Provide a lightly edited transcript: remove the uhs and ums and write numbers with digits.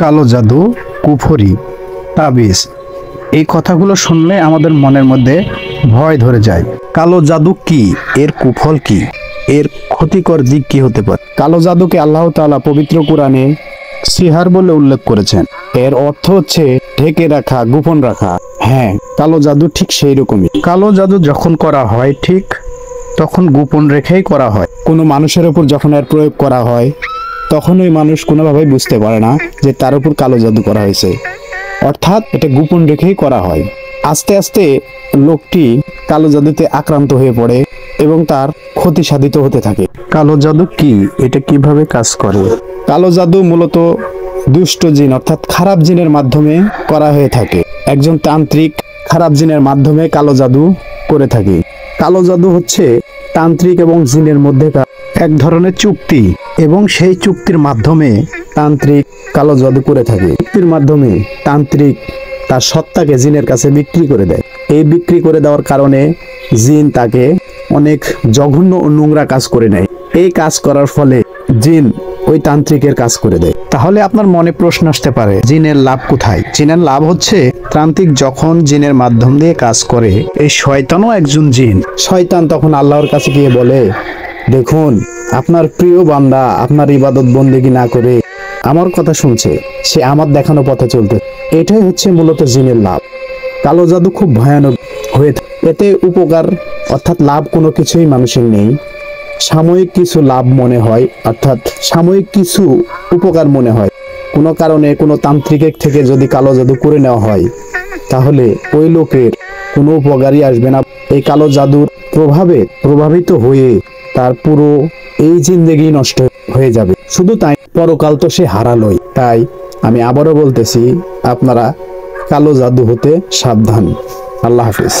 কালো জাদু, কুফরি, তাবিজ, এই কথাগুলো শুনলে আমাদের মনের মধ্যে ভয় ধরে যায়। কালো জাদু কি? এর কুফল কি? এর ক্ষতিকর দিক কি হতে পারে? কালো জাদুকে আল্লাহ তাআলা পবিত্র কোরআনে সিহার বলে উল্লেখ করেছেন। এর অর্থ হচ্ছে ঢেকে রাখা, গোপন রাখা। হ্যাঁ, কালো জাদু ঠিক সেই রকমই। কালো জাদু যখন করা হয় ঠিক তখন গোপন রেখেই করা হয়। কোনো মানুষের উপর যখন এর প্রয়োগ করা হয় তখন ওই মানুষ কোনোভাবেই বুঝতে পারে না যে তার উপর কালো জাদু করা হয়েছে, অর্থাৎ এটা গোপন রেখেই করা হয়। আস্তে আস্তে লোকটি কালো জাদুতে আক্রান্ত হয়ে পড়ে এবং তার ক্ষতি সাধিত হতে থাকে। কালো জাদু কি? এটা কিভাবে কাজ করে? কালো জাদু মূলত দুষ্ট জিন অর্থাৎ খারাপ জিনের মাধ্যমে করা হয়ে থাকে। একজন তান্ত্রিক খারাপ জিনের মাধ্যমে কালো জাদু করে থাকে। কালো জাদু হচ্ছে তান্ত্রিক এবং জিনের মধ্যেকার এক ধরনের চুক্তি এবং সেই চুক্তির মাধ্যমে তান্ত্রিক কালো জাদু করে থাকে। চুক্তির মাধ্যমে তান্ত্রিক তার সত্তাকে জিনের কাছে বিক্রি করে দেয়। এই বিক্রি করে দেওয়ার কারণে জিন তাকে অনেক জঘন্য ও নোংরা কাজ করে নেয়। এই কাজ করার ফলে জিন ওই তান্ত্রিকের কাজ করে দেয়। তাহলে আপনার মনে প্রশ্ন আসতে পারে, জিনের লাভ কোথায়? জিনের লাভ হচ্ছে তান্ত্রিক যখন জিনের মাধ্যম দিয়ে কাজ করে, এই শয়তানও একজন জিন। শয়তান তখন আল্লাহর কাছে গিয়ে বলে, দেখুন আপনার প্রিয় বান্দা আপনার ইবাদত বন্দেগী না করে আমার কথা শুনছে, সে আমার দেখানো পথে চলতে। এটাই হচ্ছে মূলত জিনের লাভ। কালো জাদু খুব ভয়ানক হয়ে থাকে। এতে উপকার অর্থাৎ লাভ কোনো কিছুই মানুষের নেই। সাময়িক কিছু লাভ মনে হয়, অর্থাৎ সাময়িক কিছু উপকার মনে হয়। কোনো কারণে কোনো তান্ত্রিকের থেকে যদি কালো জাদু করে নেওয়া হয় তাহলে ওই লোকের কোনো উপকারই আসবে না। এই কালো জাদুর প্রভাবে প্রভাবিত হয়ে তার পুরো এই জিন্দেগি নষ্ট হয়ে যাবে। শুধু তাই, পরকাল তো সে হারালোই। তাই আমি আবারও বলতেছি, আপনারা কালো জাদু হতে সাবধান। আল্লাহ হাফিজ।